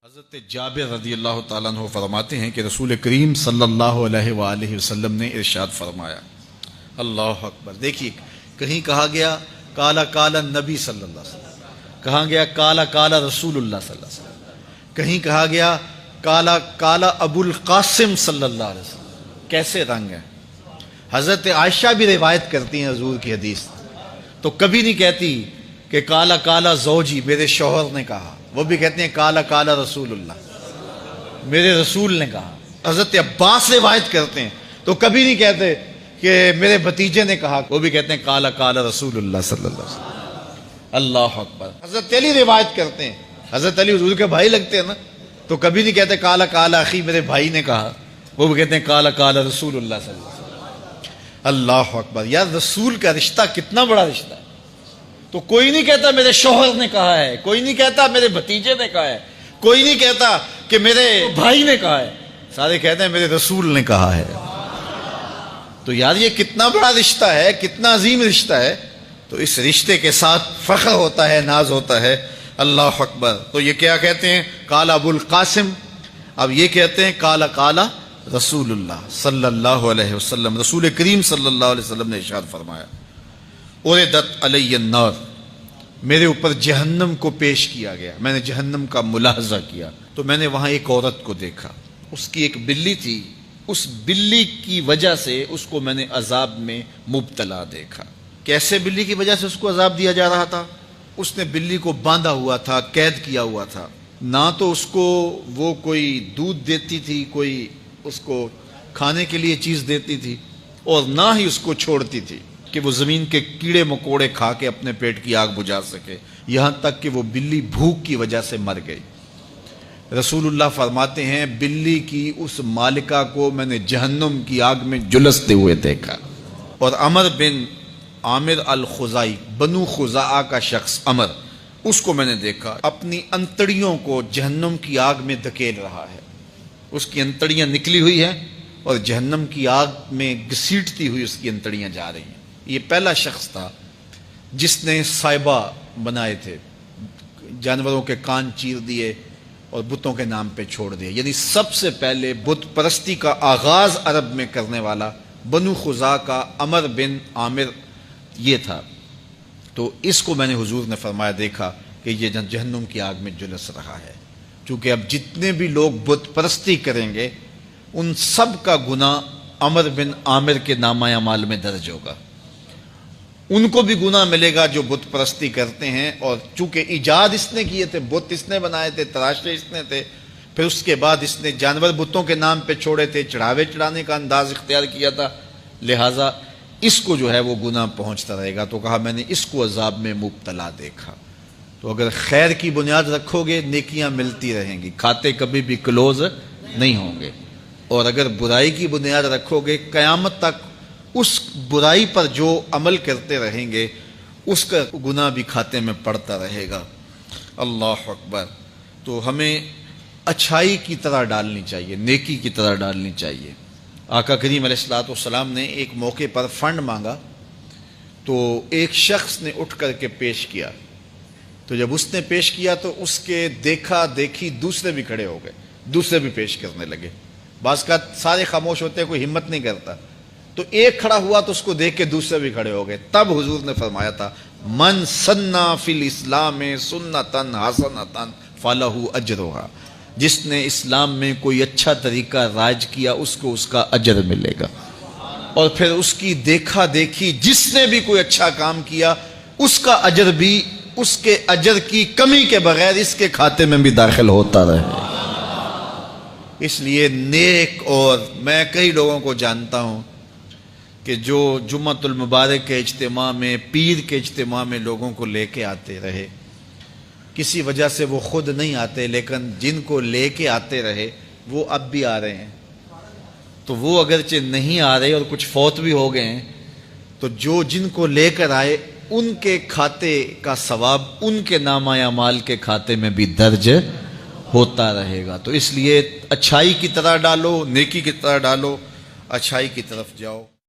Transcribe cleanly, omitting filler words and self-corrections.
حضرت جابر رضی اللہ تعالیٰ عنہ فرماتے ہیں کہ رسول کریم صلی اللہ علیہ وآلہ وسلم نے ارشاد فرمایا، اللہ اکبر۔ دیکھیے، کہیں کہا گیا کالا کالا نبی صلی اللہ علیہ وسلم، کہا گیا کالا کالا رسول اللہ صلی اللہ علیہ وسلم، کہیں کہا گیا کالا کالا ابو القاسم صلی اللہ علیہ وسلم۔ کیسے رنگ ہیں۔ حضرت عائشہ بھی روایت کرتی ہیں حضور کی حدیث، تو کبھی نہیں کہتی کہ کالا کالا زوجی، میرے شوہر نے کہا، وہ بھی کہتے ہیں کالا کالا رسول اللہ، میرے رسول نے کہا۔ حضرت عباس روایت کرتے ہیں تو کبھی نہیں کہتے کہ میرے بھتیجے نے کہا، وہ بھی کہتے ہیں کالا کالا رسول اللہ صلی اللہ علیہ وسلم۔ اللہ اکبر۔ حضرت علی روایت کرتے ہیں، حضرت علی حضور کے بھائی لگتے ہیں نا، تو کبھی نہیں کہتے کالا کالا اخی، میرے بھائی نے کہا، وہ بھی کہتے ہیں کالا کالا رسول اللہ صلی اللہ علیہ وسلم۔ اللہ اکبر۔ یار رسول کا رشتہ کتنا بڑا رشتہ ہے۔ تو کوئی نہیں کہتا میرے شوہر نے کہا ہے، کوئی نہیں کہتا میرے بھتیجے نے کہا ہے، کوئی نہیں کہتا کہ میرے بھائی نے کہا ہے، سارے کہتے ہیں میرے رسول نے کہا ہے۔ تو یار یہ کتنا بڑا رشتہ ہے، کتنا عظیم رشتہ ہے، تو اس رشتے کے ساتھ فخر ہوتا ہے، ناز ہوتا ہے۔ اللہ اکبر۔ تو یہ کیا کہتے ہیں؟ کالا ابو القاسم، اب یہ کہتے ہیں کالا کالا رسول اللہ صلی اللہ علیہ وسلم۔ رسول کریم صلی اللہ علیہ وسلم نے ارشاد فرمایا، اُرِدَتْ عَلَيَّ النَّارُ، میرے اوپر جہنم کو پیش کیا گیا، میں نے جہنم کا ملاحظہ کیا، تو میں نے وہاں ایک عورت کو دیکھا، اس کی ایک بلی تھی، اس بلی کی وجہ سے اس کو میں نے عذاب میں مبتلا دیکھا۔ کیسے بلی کی وجہ سے اس کو عذاب دیا جا رہا تھا؟ اس نے بلی کو باندھا ہوا تھا، قید کیا ہوا تھا، نہ تو اس کو وہ کوئی دودھ دیتی تھی، کوئی اس کو کھانے کے لیے چیز دیتی تھی، اور نہ ہی اس کو چھوڑتی تھی کہ وہ زمین کے کیڑے مکوڑے کھا کے اپنے پیٹ کی آگ بجھا سکے، یہاں تک کہ وہ بلی بھوک کی وجہ سے مر گئی۔ رسول اللہ فرماتے ہیں بلی کی اس مالکہ کو میں نے جہنم کی آگ میں جلستے ہوئے دیکھا۔ اور عمر بن عامر الخزائی، بنو خزاعہ کا شخص عمر، اس کو میں نے دیکھا اپنی انتڑیوں کو جہنم کی آگ میں دھکیل رہا ہے، اس کی انتڑیاں نکلی ہوئی ہیں اور جہنم کی آگ میں گھسیٹتی ہوئی اس کی انتڑیاں جا رہی ہیں۔ یہ پہلا شخص تھا جس نے سائبہ بنائے تھے، جانوروں کے کان چیر دیے اور بتوں کے نام پہ چھوڑ دیے، یعنی سب سے پہلے بت پرستی کا آغاز عرب میں کرنے والا بنو خزاعہ کا عمر بن عامر یہ تھا۔ تو اس کو میں نے حضور نے فرمایا دیکھا کہ یہ جہنم کی آگ میں جلس رہا ہے، چونکہ اب جتنے بھی لوگ بت پرستی کریں گے ان سب کا گناہ عمر بن عامر کے نامہ اعمال میں درج ہوگا، ان کو بھی گناہ ملے گا جو بت پرستی کرتے ہیں۔ اور چونکہ ایجاد اس نے کیے تھے، بت اس نے بنائے تھے، تراشے اس نے تھے، پھر اس کے بعد اس نے جانور بتوں کے نام پہ چھوڑے تھے، چڑھاوے چڑھانے کا انداز اختیار کیا تھا، لہٰذا اس کو جو ہے وہ گناہ پہنچتا رہے گا۔ تو کہا میں نے اس کو عذاب میں مبتلا دیکھا۔ تو اگر خیر کی بنیاد رکھو گے نیکیاں ملتی رہیں گی، کھاتے کبھی بھی کلوز نہیں ہوں گے، اور اگر برائی کی بنیاد رکھو گے قیامت تک اس برائی پر جو عمل کرتے رہیں گے اس کا گناہ بھی کھاتے میں پڑتا رہے گا۔ اللہ اکبر۔ تو ہمیں اچھائی کی طرح ڈالنی چاہیے، نیکی کی طرح ڈالنی چاہیے۔ آقا کریم علیہ الصلوۃ والسلام نے ایک موقع پر فنڈ مانگا تو ایک شخص نے اٹھ کر کے پیش کیا، تو جب اس نے پیش کیا تو اس کے دیکھا دیکھی دوسرے بھی کھڑے ہو گئے، دوسرے بھی پیش کرنے لگے۔ بعض کا سارے خاموش ہوتے ہیں، کوئی ہمت نہیں کرتا، تو ایک کھڑا ہوا تو اس کو دیکھ کے دوسرے بھی کھڑے ہو گئے۔ تب حضور نے فرمایا تھا من سنّا فی الاسلام سنتن حسنۃ فلہ اجرھا، جس نے اسلام میں کوئی اچھا طریقہ رائج کیا اس کو اس کا اجر ملے گا، اور پھر اس کی دیکھا دیکھی جس نے بھی کوئی اچھا کام کیا اس کا اجر بھی اس کے اجر کی کمی کے بغیر اس کے کھاتے میں بھی داخل ہوتا رہے۔ اس لیے نیک، اور میں کئی لوگوں کو جانتا ہوں کہ جو جمعۃ المبارک کے اجتماع میں، پیر کے اجتماع میں لوگوں کو لے کے آتے رہے، کسی وجہ سے وہ خود نہیں آتے لیکن جن کو لے کے آتے رہے وہ اب بھی آ رہے ہیں، تو وہ اگرچہ نہیں آ رہے اور کچھ فوت بھی ہو گئے ہیں، تو جو جن کو لے کر آئے ان کے کھاتے کا ثواب ان کے نامہ اعمال کے کھاتے میں بھی درج ہوتا رہے گا۔ تو اس لیے اچھائی کی طرح ڈالو، نیکی کی طرح ڈالو، اچھائی کی طرف جاؤ۔